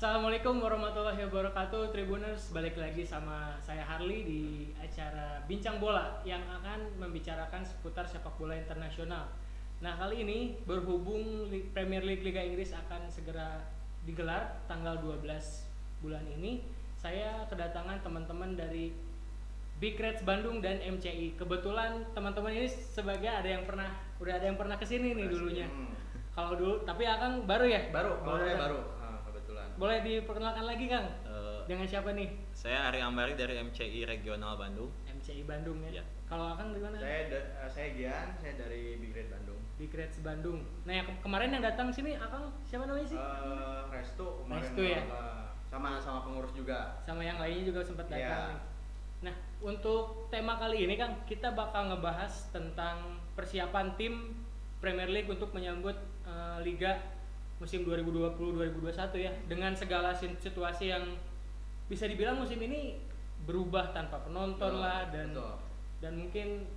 Assalamualaikum warahmatullahi wabarakatuh, Tribuners. Balik lagi sama saya Harley di acara Bincang Bola yang akan membicarakan seputar sepak bola internasional. Nah, kali ini berhubung Premier League Liga Inggris akan segera digelar tanggal 12 bulan ini, saya kedatangan teman-teman dari Big Reds Bandung dan MCI. Kebetulan teman-teman ini udah ada yang pernah kesini nih dulunya. Kalau dulu, tapi Akang baru ya? Baru. Kebetulan. Boleh diperkenalkan lagi, Kang? Dengan siapa nih? Saya Ari Ambari dari MCI Regional Bandung. MCI Bandung ya. Ya. Kalau Akang dari mana? Saya Gian, saya dari Big Red Bandung. Big Reds Bandung. Nah, yang kemarin yang datang sini Akang siapa namanya sih? Restu kemarin. Restu ya? Sama pengurus juga. Sama yang lainnya juga sempat datang Iya. nih. Nah, untuk tema kali ini Kang, kita bakal ngebahas tentang persiapan tim Premier League untuk menyambut Liga musim 2020-2021 ya, dengan segala situasi yang bisa dibilang musim ini berubah tanpa penonton lah dan mungkin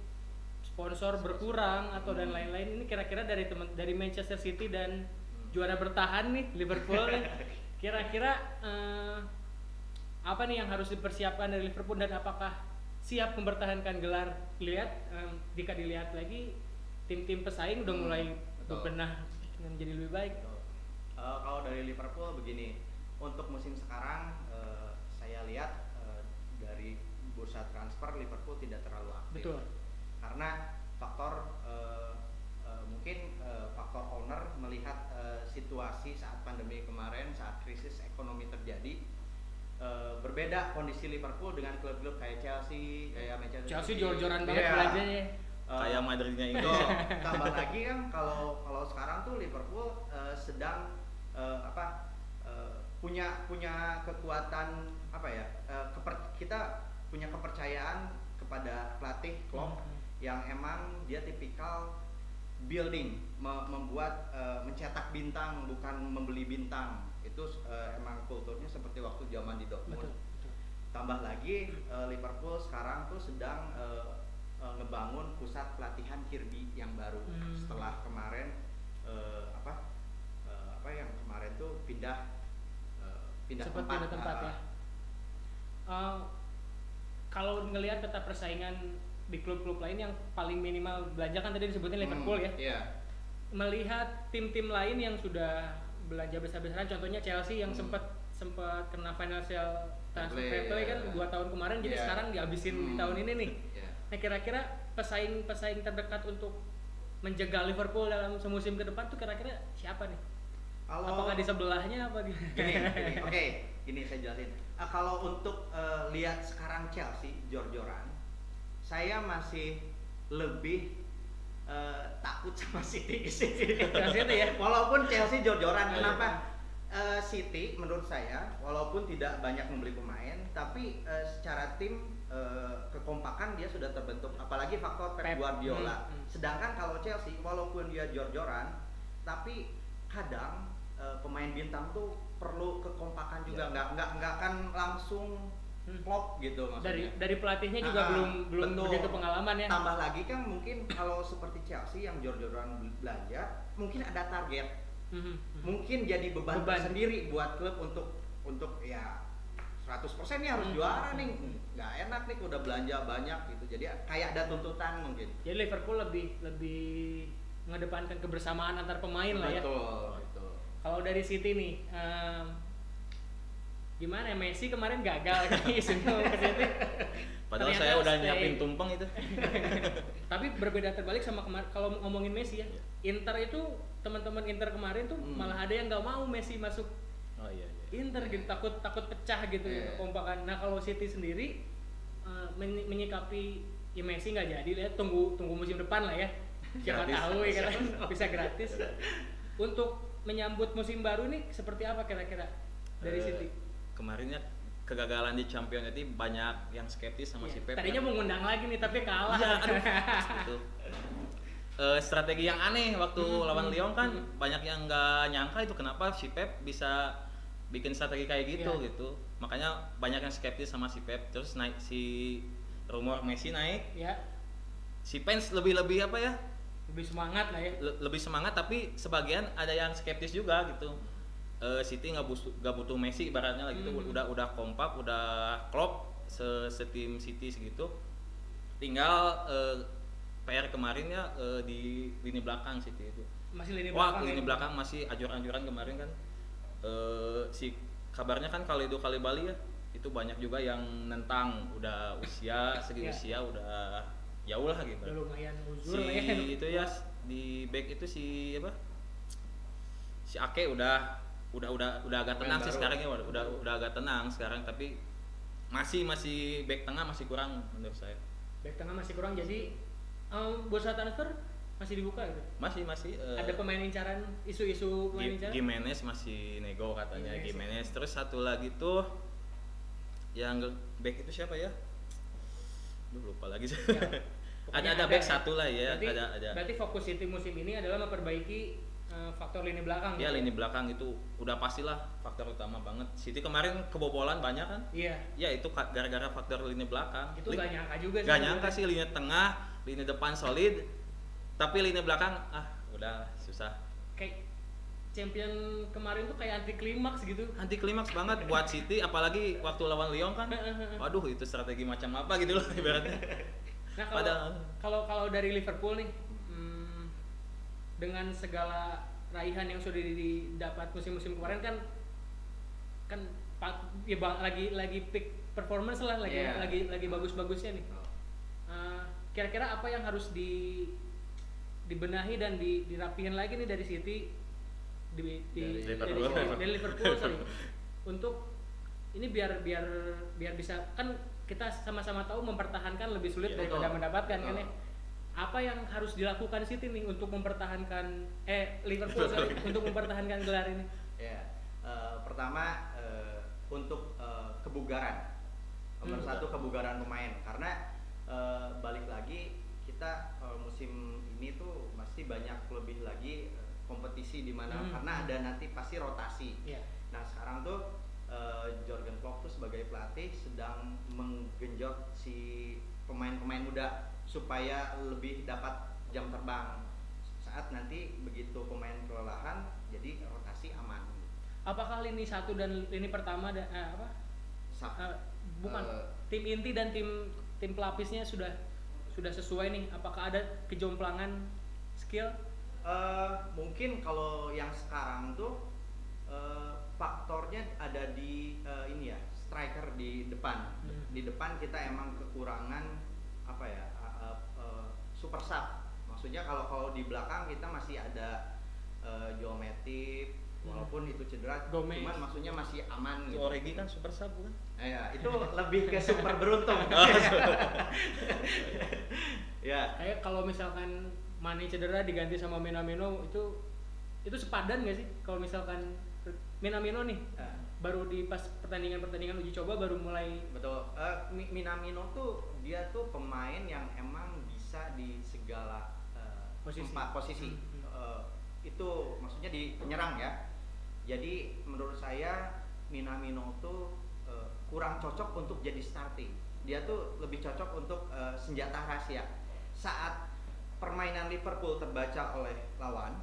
sponsor berkurang atau dan lain-lain. Ini kira-kira dari Manchester City dan juara bertahan nih Liverpool nih, kira-kira apa nih yang harus dipersiapkan dari Liverpool dan apakah siap mempertahankan gelar? Jika dilihat lagi tim-tim pesaing udah mulai berbenah menjadi lebih baik. Kalau dari Liverpool begini, untuk musim sekarang saya lihat dari bursa transfer Liverpool tidak terlalu aktif. Betul. Karena faktor mungkin faktor owner melihat situasi saat pandemi kemarin, saat krisis ekonomi terjadi. Berbeda kondisi Liverpool dengan klub-klub kayak Chelsea, kayak Manchester City. Chelsea jor-joran banget belanjanya. Kayak Madridnya itu. Tambah lagi kan kalau sekarang tuh Liverpool sedang punya kekuatan kita punya kepercayaan kepada pelatih Klopp yang emang dia tipikal building, membuat mencetak bintang bukan membeli bintang. Itu emang kulturnya seperti waktu zaman di Dortmund. Betul. Tambah lagi Liverpool sekarang tuh sedang ngebangun pusat pelatihan Kirby yang baru setelah kemarin yang kemarin tuh pindah tempat ya. Kalau ngelihat peta persaingan di klub-klub lain yang paling minimal belanja kan tadi disebutin Liverpool ya. Iya. Melihat tim-tim lain yang sudah belanja besar-besaran, contohnya Chelsea yang sempat kena financial transfer fair play kan 2 tahun kemarin, jadi sekarang dihabisin di tahun ini nih. Yeah. Nah, kira-kira pesaing terdekat untuk menjaga Liverpool dalam semusim ke depan tuh kira-kira siapa nih? Apakah di sebelahnya apa gimana? Gini saya jelasin. Kalau untuk lihat sekarang Chelsea jor-joran, saya masih lebih takut sama City sih. Ya? Walaupun Chelsea jor-joran, kenapa? City menurut saya walaupun tidak banyak membeli pemain, tapi secara tim kekompakan dia sudah terbentuk, apalagi faktor Pep Guardiola. Sedangkan kalau Chelsea walaupun dia jor-joran, tapi kadang pemain bintang tuh perlu kekompakan juga, nggak akan langsung klop gitu maksudnya. Dari pelatihnya juga belum begitu pengalaman ya. Tambah lagi kan mungkin kalau seperti Chelsea yang jor-joran belanja, mungkin ada target. Mungkin jadi beban sendiri buat klub untuk ya 100% nih harus juara nih. Nggak enak nih udah belanja banyak gitu. Jadi kayak ada tuntutan mungkin. Jadi Liverpool lebih mengedepankan kebersamaan antar pemain lah ya. Betul. Kalau dari City nih, gimana ya, Messi kemarin gagal kan isunya ke City. Padahal saya udah nyiapin tumpeng itu. Tapi berbeda terbalik sama kemarin. Kalau ngomongin Messi ya, Inter itu teman-teman Inter kemarin tuh malah ada yang nggak mau Messi masuk. Oh iya. Inter gitu, takut pecah gitu kekompakan. Nah, kalau City sendiri menyikapi ya Messi nggak jadi, lihat tunggu musim depan lah ya. Siapa tahu ya kan bisa gratis. Untuk menyambut musim baru nih seperti apa kira-kira dari City? Kemarinnya kegagalan di Champions itu banyak yang skeptis sama si Pep. Tadinya mau ngundang lagi nih tapi kalah. Iya, aduh. Gitu. Strategi yang aneh waktu lawan Lyon kan banyak yang nggak nyangka itu kenapa si Pep bisa bikin strategi kayak gitu. Makanya banyak yang skeptis sama si Pep. Terus naik si rumor Messi naik. Ya. Si fans lebih apa ya? Lebih semangat lah ya. Lebih semangat, tapi sebagian ada yang skeptis juga gitu. City nggak butuh Messi ibaratnya lah gitu. Udah kompak, udah klop setim City segitu. Tinggal PR kemarin ya di lini belakang City itu. Masih lini Wah, belakang. lini ya? belakang masih ajur-ajuran kemarin kan. Si kabarnya kan Kalidou Koulibaly ya, itu banyak juga yang nentang udah usia segi Iya. usia udah jauh lah gitu. Udah lumayan Si uzur lah ya. itu ya di back itu si apa? Si Ake udah agak tenang sih baru. sekarang ya, udah agak tenang sekarang, tapi masih back tengah masih kurang menurut saya. Back tengah masih kurang, jadi bursa transfer masih dibuka gitu. Masih Ada pemain incaran, isu-isu pemain incaran. Gimenez masih nego katanya. Gimenez. Gimenez. Terus satu lagi tuh yang back itu siapa ya? Duh, lupa lagi. Ya, pokoknya ada back ya. satu lah ya, Berarti, ada. Berarti fokus City musim ini adalah memperbaiki faktor lini belakang. Ya gitu. lini belakang itu udah pastilah faktor utama banget. City kemarin kebobolan banyak kan? Iya. Ya itu gara-gara faktor lini belakang. Itu gak nyangka juga sih. Gak nyangka sih, lini tengah, lini depan solid, tapi lini belakang udah susah. Kayak champion kemarin tuh kayak anti klimaks gitu. Anti klimaks banget buat City, apalagi waktu lawan Lyon kan. Waduh, itu strategi macam apa gitu loh ibaratnya. Nah Padahal- kalau dari Liverpool nih, dengan segala raihan yang sudah didapat musim-musim kemarin kan lagi peak performance lah, Iya. lagi bagus-bagusnya nih. Kira-kira apa yang harus dibenahi dan dirapihin lagi nih dari City Dari dari Liverpool sorry, untuk ini biar bisa, kan kita sama-sama tahu mempertahankan lebih sulit Iya, daripada betul. mendapatkan kan Betul. ya. Apa yang harus dilakukan City nih untuk mempertahankan Liverpool sorry, untuk mempertahankan gelar ini? Ya, pertama untuk kebugaran. Nomor satu kebugaran pemain, karena balik lagi kita musim ini tuh masih banyak lebih lagi kompetisi di mana karena ada nanti pasti rotasi. Iya. Nah sekarang tuh Jurgen Klopp tuh sebagai pelatih sedang menggenjot si pemain-pemain muda supaya lebih dapat jam terbang saat nanti begitu pemain kelelahan, jadi rotasi aman. Apakah lini satu dan lini pertama bukan tim inti dan tim pelapisnya sudah sesuai nih? Apakah ada kejomplangan skill? Mungkin kalau yang sekarang tuh faktornya ada di ini ya, striker di depan. Di depan kita emang kekurangan apa ya, super sub. Maksudnya kalau di belakang kita masih ada Joe Matip, walaupun itu cedera, Gomez. cuman maksudnya masih aman Itu gitu. Origi kan super sub bukan? Ya, itu lebih ke super beruntung. Ya. Kayak kalau misalkan Mane cedera diganti sama Minamino itu sepadan nggak sih? Kalau misalkan Minamino nih baru di pas pertandingan uji coba baru mulai. Betul. Minamino tuh dia tuh pemain yang emang bisa di segala posisi. Itu maksudnya di penyerang ya. Jadi menurut saya Minamino tuh kurang cocok untuk jadi starting. Dia tuh lebih cocok untuk senjata rahasia. Saat permainan Liverpool terbaca oleh lawan,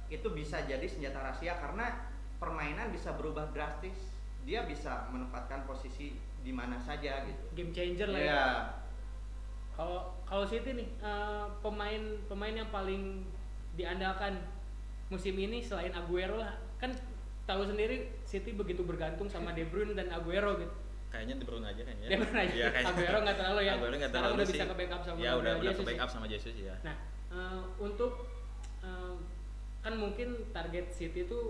itu bisa jadi senjata rahasia karena permainan bisa berubah drastis. Dia bisa menempatkan posisi di mana saja gitu. Game changer lah ya. Iya. Kalau City nih pemain yang paling diandalkan musim ini selain Aguero lah, kan tahu sendiri City begitu bergantung sama De Bruyne dan Aguero gitu. Kayaknya De Bruyne aja kayaknya. De Bruyne aja. Iya, kayaknya. Aguero nggak terlalu ya. Aguero nggak Sekarang terlalu udah sih. bisa ke backup sama Ya udah Jesus ke ya. backup sama Jesus ya. Nah, untuk kan mungkin target City itu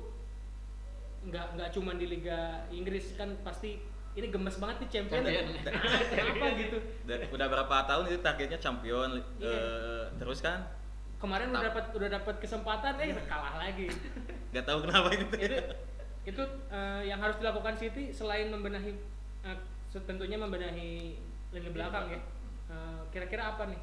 nggak cuma di Liga Inggris, kan pasti ini gemes banget nih champion. Kenapa gitu? Udah berapa tahun itu targetnya champion Iya. terus kan Kemarin udah dapat kesempatan kalah lagi. nggak tahu kenapa gitu. Itu yang harus dilakukan City selain membenahi tentunya membenahi lini belakang ya. Kira-kira apa nih?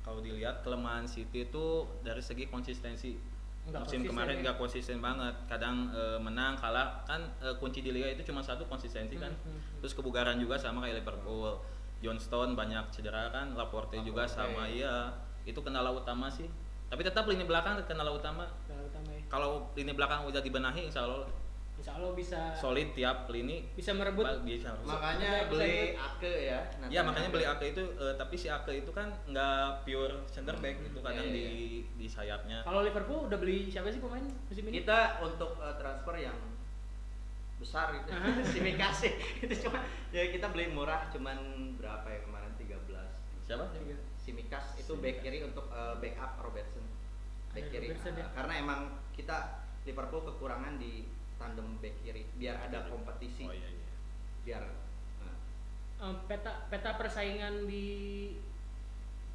Kalau dilihat kelemahan City itu dari segi konsistensi. Nggak Musim konsisten kemarin ya. nggak konsisten banget. Kadang menang, kalah kan kunci di liga itu cuma satu, konsistensi kan. Terus kebugaran juga sama kayak Liverpool. John Stone banyak cedera kan, Laporte juga sama, iya. Itu kendala utama sih. Tapi tetap lini belakang kendala utama. Kendala utama ya. kalau lini belakang udah dibenahi insya Allah Insya Allah bisa solid tiap lini bisa merebut. bisa. Makanya beli Ake ya. Ya makanya beli Ake itu tapi si Ake itu kan nggak pure center back itu kadang Iya, di sayapnya. Kalau Liverpool udah beli siapa sih pemain musim ini? Kita untuk transfer yang besar gitu. Simikasi itu cuma ya kita beli murah cuman berapa ya kemarin 13. Siapa? Simikas itu back kiri untuk backup Robertson. Back kiri. Robertson, ya. Karena emang kita Liverpool kekurangan di tandem back kiri biar ada kompetisi. Oh iya. Biar Peta persaingan di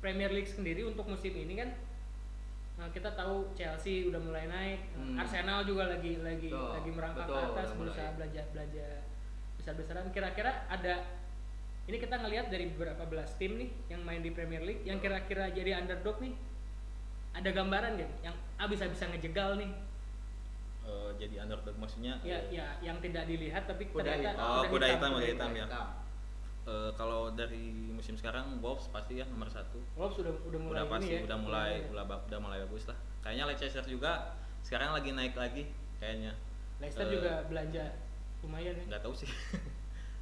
Premier League sendiri untuk musim ini kan kita tahu Chelsea udah mulai naik, Arsenal juga lagi merangkak ke atas, berusaha belanja besar-besaran. Kira-kira ada ini kita ngelihat dari beberapa belas tim nih yang main di Premier League yang kira-kira jadi underdog nih. Ada gambaran gak yang bisa ngejegal nih? Jadi underdog maksudnya Ya yang tidak dilihat tapi Kuda ternyata hitam. Kuda hitam ya. hitam. Kalau dari musim sekarang Wolves pasti ya nomor 1. Wolves udah mulai Udah pasti ini ya. udah mulai bagus lah. Kayaknya Leicester juga sekarang lagi naik lagi kayaknya. Leicester juga belanja lumayan ya. Nggak tahu sih.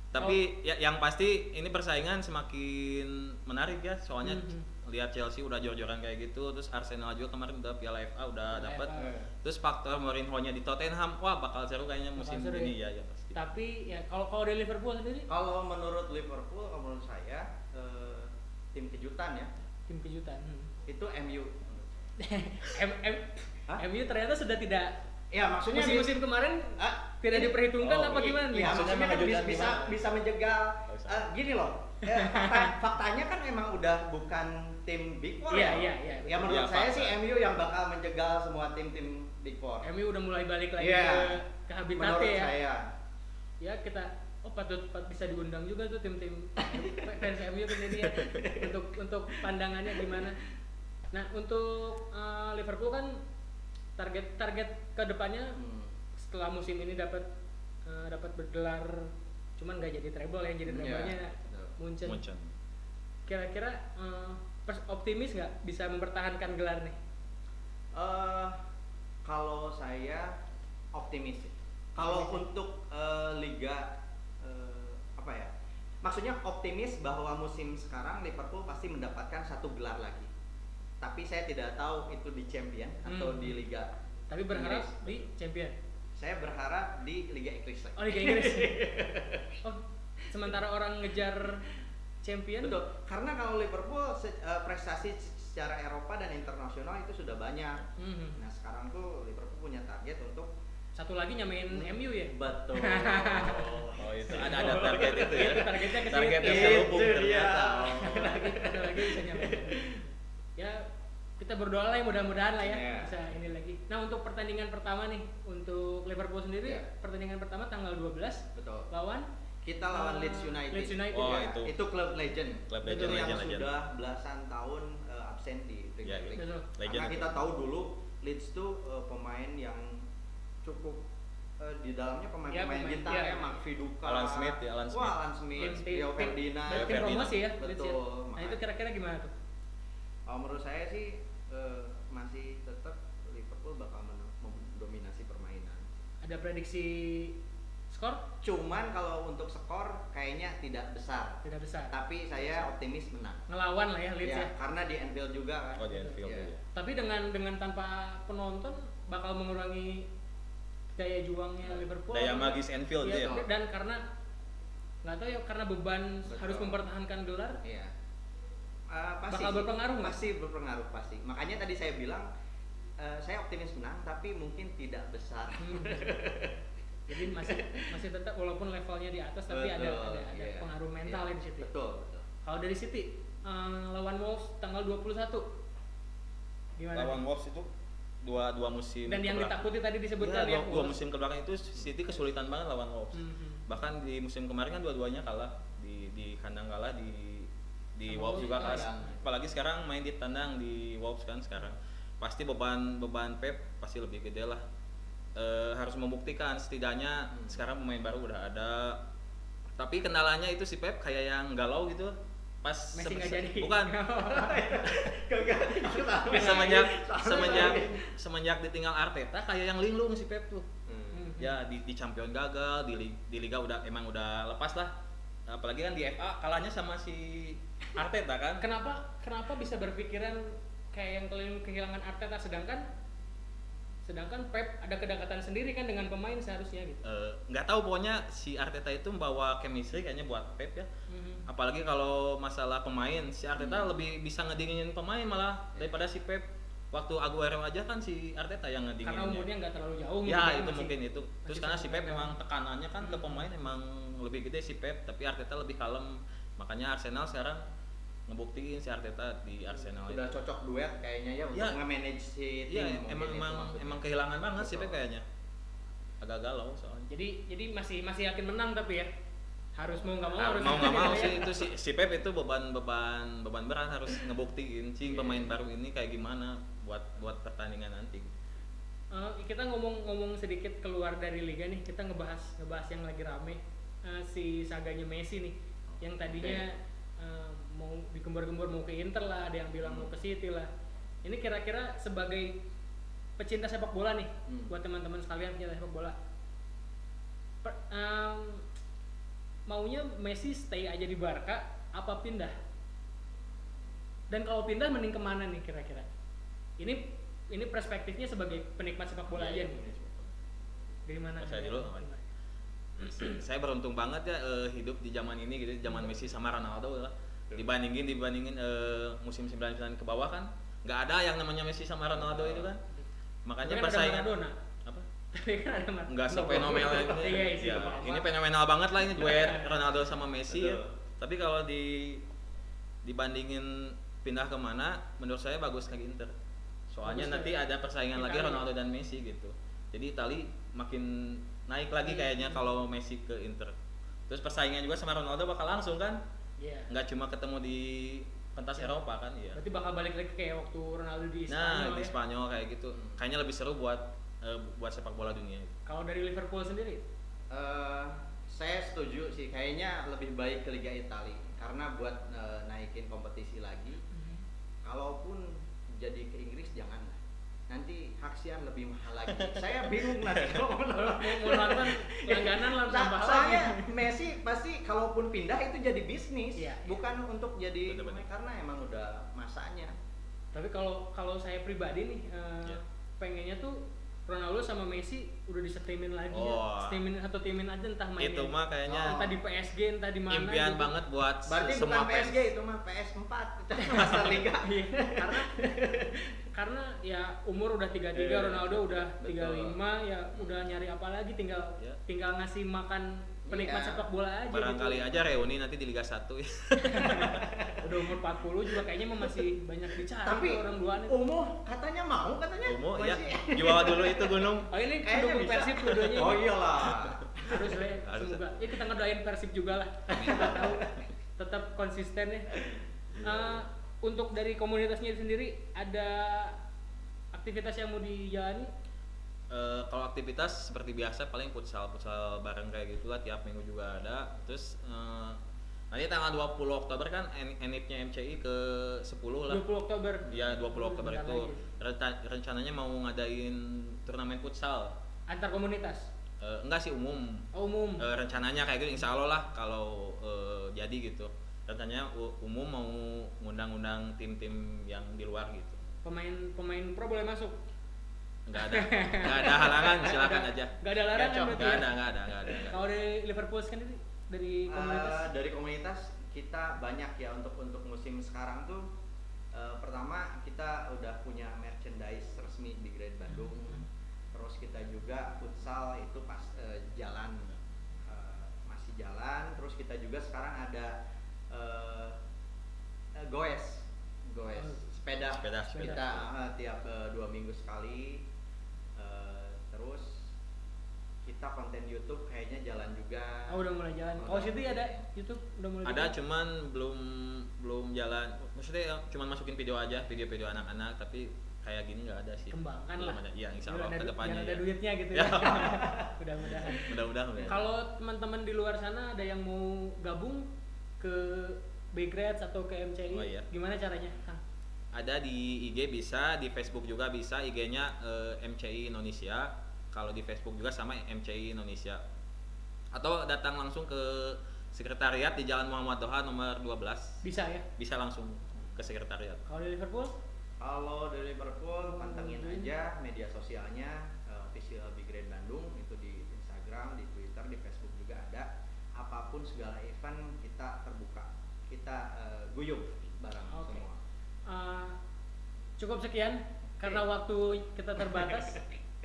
Tapi ya yang pasti ini persaingan semakin menarik ya. Soalnya lihat Chelsea udah jor-joran kayak gitu, terus Arsenal juga kemarin udah Piala FA udah dapat. Terus faktor Mourinho-nya di Tottenham, wah bakal seru kayaknya musim Bakal seru ini ya pasti. Tapi ya kalau dari Liverpool sendiri Kalau menurut Liverpool, menurut saya tim kejutan ya. tim kejutan. Itu MU. Hah? MU ternyata sudah tidak Ya maksudnya musim-musim kemarin tidak ini- diperhitungkan apa gimana nih? Iya, Maksudnya maksudnya kan mengejutkan bisa gimana? bisa menjegal. Gini loh, faktanya kan emang udah bukan tim Big Four. Iya, ya. iya. Ya menurut Iya, saya fakta. sih MU yang bakal menjegal semua tim-tim Big Four. MU udah mulai balik lagi Iya. ke habitatnya Menurut ya. saya. Ya kita patut bisa diundang juga tuh tim-tim fans MU kan jadi ya untuk pandangannya gimana. Nah untuk Liverpool kan target kedepannya setelah musim ini dapat bergelar, cuman nggak jadi treble yang jadi treble-nya Munchen. Kira-kira optimis nggak bisa mempertahankan gelar nih? Kalau saya optimis. Kalau untuk liga apa ya? Maksudnya optimis bahwa musim sekarang Liverpool pasti mendapatkan 1 gelar lagi. Tapi saya tidak tahu itu di Champion atau di liga. Tapi berharap Inggris. di Champion. Saya berharap di Liga Inggris. Oh Liga Inggris. Oh sementara orang ngejar Champion. Betul. Karena kalau Liverpool prestasi secara Eropa dan internasional itu sudah banyak. Nah sekarang tuh Liverpool punya target untuk Satu lagi nyamain MU ya. betul. Oh itu ada target itu ya. Itu targetnya ke Targetnya situ. selubung Itu ternyata. dia. Ada lagi bisa nyamain. Ya kita berdoa lah ya mudah-mudahan lah ya Iya. bisa ini lagi. Nah untuk pertandingan pertama nih untuk Liverpool sendiri Iya. pertandingan pertama tanggal 12 Betul. lawan Kita lawan Leeds United. Leeds United Oh, ya. itu. Itu klub legend. Klub Itu legend, yang legend. sudah belasan tahun absen di Ya, Premier League. betul. Legend Karena itu. kita tahu dulu Leeds tuh pemain yang cukup di dalamnya pemain-pemain pemain, bintang iya. ya, Mark Viduka. Alan Smith ya, Alan Smith. Wah, Alan Smith, Rio Ferdinand. tim Ferdinand. promosi ya Leeds ya. Betul. Nah itu kira-kira gimana tuh? Menurut saya sih masih tetap Liverpool bakal mendominasi permainan. Ada prediksi skor? Cuman kalau untuk skor kayaknya tidak besar. Tidak besar. Tapi saya optimis menang. Ngelawan lah ya Leeds ya. Karena di Anfield juga kan. Oh di Anfield Iya. ya. Tapi dengan tanpa penonton bakal mengurangi daya juangnya Liverpool. Daya magis Anfield Iya, ya. dan karena nggak tahu ya karena beban Betul. harus mempertahankan gelar. Iya. Pasti Bakal berpengaruh nggak? Pasti berpengaruh pasti. Makanya tadi saya bilang saya optimis menang tapi mungkin tidak besar. Jadi masih tetap walaupun levelnya di atas tapi ada iya. pengaruh mental Iya. ya di City. Betul, betul. Kalau dari City lawan Wolves tanggal 21 gimana? Lawan Wolves itu dua musim Dan yang kebelakang. ditakuti tadi disebutkan Iya, ya dua musim kebelakang itu City kesulitan banget lawan Wolves. Bahkan di musim kemarin kan dua-duanya kalah di kandang kalah di Sama Wolves juga Wolves, kalah. iya. Apalagi sekarang main di tandang di Wolves kan sekarang. Pasti beban Pep pasti lebih gede lah. Harus membuktikan setidaknya sekarang pemain baru udah ada. Tapi kendalanya itu si Pep kayak yang galau gitu. pas Messi nggak jadi. bukan Kagak. semenjak semenjak semenjak ditinggal Arteta kayak yang linglung si Pep tuh. Ya di champion gagal, di liga emang udah lepas lah. Apalagi kan di FA kalahnya sama si Arteta kan. Kenapa bisa berpikiran kayak yang kalian kehilangan Arteta sedangkan Pep ada kedekatan sendiri kan dengan pemain seharusnya gitu. Nggak tahu, pokoknya si Arteta itu membawa chemistry kayaknya buat Pep ya. Apalagi kalau masalah pemain, si Arteta lebih bisa ngedinginin pemain malah daripada si Pep. Waktu Aguero aja kan si Arteta yang ngedinginin. Karena umurnya nggak terlalu jauh gitu. Ya kan, itu masih- mungkin itu. Terus masih karena si Pep sama- memang tekanannya kan ke pemain emang lebih gede si Pep, tapi Arteta lebih kalem. Makanya Arsenal sekarang ngebuktiin si Arteta di Arsenal Udah itu. cocok duet kayaknya ya untuk Ya. nge-manage si tim. Iya, mungkin emang itu emang maksudnya. emang kehilangan banget si Pep Betul. kayaknya. Agak galau soalnya. Jadi masih yakin menang tapi ya harus mau nggak mau Mau nggak mau ya. sih itu si Pep itu beban berat harus ngebuktiin si pemain baru ini kayak gimana buat pertandingan nanti. Kita ngomong sedikit keluar dari liga nih, kita ngebahas yang lagi rame, si saganya Messi nih, yang tadinya mau digembor-gembor mau ke Inter lah, ada yang bilang mau ke City lah. Ini kira-kira sebagai pecinta sepak bola nih, buat teman-teman sekalian pecinta sepak bola, maunya Messi stay aja di Barca apa pindah? Dan kalau pindah mending kemana nih kira-kira? Ini perspektifnya sebagai penikmat sepak bola aja nih. Dari mana? Saya dulu. Saya beruntung banget ya hidup di zaman ini gitu, zaman Messi sama Ronaldo lah. Dibandingin musim 99 ke bawah kan nggak ada yang namanya Messi sama Ronaldo itu kan. Makanya Tapi kan ada persaingan Maradona. apa? Tapi kan ada Maradona. Nggak fenomenal Iya, ini. sih, Ya, apa-apa. ini fenomenal banget lah ini duet Ronaldo sama Messi ya. Betul. Tapi kalau dibandingin pindah kemana, menurut saya bagus lagi Inter. Soalnya Bagus nanti ya. ada persaingan lagi Itali. Ronaldo dan Messi gitu. Jadi Itali makin naik lagi kayaknya kalau Messi ke Inter. Terus persaingan juga sama Ronaldo bakal langsung kan? Iya. Nggak cuma ketemu di pentas Eropa kan? Iya. Berarti bakal balik lagi kayak waktu Ronaldo di Spanyol Nah di ya. Spanyol kayak gitu. Kayaknya lebih seru buat sepak bola dunia. Kalau dari Liverpool sendiri, Saya setuju sih, kayaknya lebih baik ke Liga Italia karena buat naikin kompetisi lagi. Kalaupun jadi ke Inggris janganlah. Nanti hak siar lebih mahal lagi. Saya bingung nanti kalau mau nonton. mau nonton langganan lah tambah Soalnya lagi. Messi pasti kalaupun pindah itu jadi bisnis, Iya, bukan untuk jadi Bener-bener. karena emang udah masanya. Tapi kalau saya pribadi nih, Iya. pengennya tuh Ronaldo sama Messi udah disetimin lagi Oh. ya. Atau timin aja entah mainnya. Itu mah kayaknya entah di PSG, entah di mana. impian gitu. banget buat Berarti semua bukan fans. PSG itu mah PS4 Master Liga. Iya, karena ya umur udah 33, Ronaldo udah betul. 35, ya udah nyari apa lagi, tinggal Ya. tinggal ngasih makan penikmat Iya. sepak bola aja Barangkali gitu. aja reuni nanti di Liga 1 ya. Udah umur 40 juga kayaknya masih banyak dicari Tapi orang duaan itu. Umuh katanya mau katanya. Umum ya. Masih. Jual dulu itu gunung. Oh ini Kayaknya pendukung bisa. Persib dua-duanya. Oh iyalah. Harus lah ya, Harus. semoga. Ya kita ngedoain Persib juga lah. Kita tahu tetap konsisten ya. Untuk dari komunitasnya sendiri ada aktivitas yang mau dijalani? Kalau aktivitas seperti biasa paling futsal bareng kayak gitulah tiap minggu juga ada. Terus nanti tanggal 20 Oktober kan NIP-nya MCI ke 10 lah. 20 Oktober. Ya 20 Oktober Bentar itu lagi. rencananya mau ngadain turnamen futsal. Antar komunitas. Enggak sih umum. Oh, umum. Rencananya kayak gitu insya Allah lah kalau jadi gitu. Rencananya umum mau ngundang-undang tim-tim yang di luar gitu. Pemain pro boleh masuk. Nggak ada halangan, silakan aja. Nggak ada larangan Gacor. berarti. Nggak ya? ada. Kalau dari Liverpool sendiri dari komunitas. Dari komunitas kita banyak ya untuk musim sekarang tuh. Pertama kita udah punya merchandise resmi di Great Bandung. Terus kita juga futsal itu pas jalan masih jalan. Terus kita juga sekarang ada goes sepeda. Kita tiap 2 minggu sekali. Terus kita konten YouTube kayaknya jalan juga. Oh, udah mulai jalan. Kalau situ ada YouTube udah mulai. Ada jalan? cuman belum jalan. Maksudnya cuman masukin video aja, video anak-anak tapi kayak gini nggak ada sih. Kembangkan Belum lah. ada. Iya, insya Biar Allah ada- kedepannya biar ada ya. duitnya gitu Ya. ya. Mudah-mudahan. Mudah-mudahan. Kalau teman-teman di luar sana ada yang mau gabung ke Big Reds atau ke MCI, Oh, iya. gimana caranya, Kang? Ada di IG bisa, di Facebook juga bisa. IG-nya MCI Indonesia. Kalau di Facebook juga sama MCI Indonesia. Atau datang langsung ke sekretariat di Jalan Muhammad Toha nomor 12. Bisa ya? Bisa langsung ke sekretariat. Kalau di Liverpool? Kalau dari Liverpool pantengin aja media sosialnya official Big Red Bandung, itu di Instagram, di Twitter, di Facebook juga ada. Apapun segala event kita terbuka, kita guyup bareng Oke. semua. Cukup sekian karena waktu kita terbatas.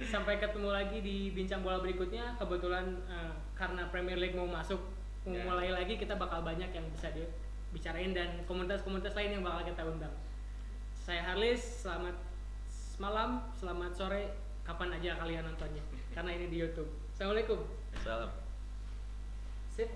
Sampai ketemu lagi di bincang bola berikutnya. Kebetulan karena Premier League mau masuk, mau Ya. mulai lagi, kita bakal banyak yang bisa dibicarain dan komunitas-komunitas lain yang bakal kita undang. Saya Harlis, selamat malam, selamat sore, kapan aja kalian nontonnya. Karena ini di YouTube. Assalamualaikum. Salam. Sip.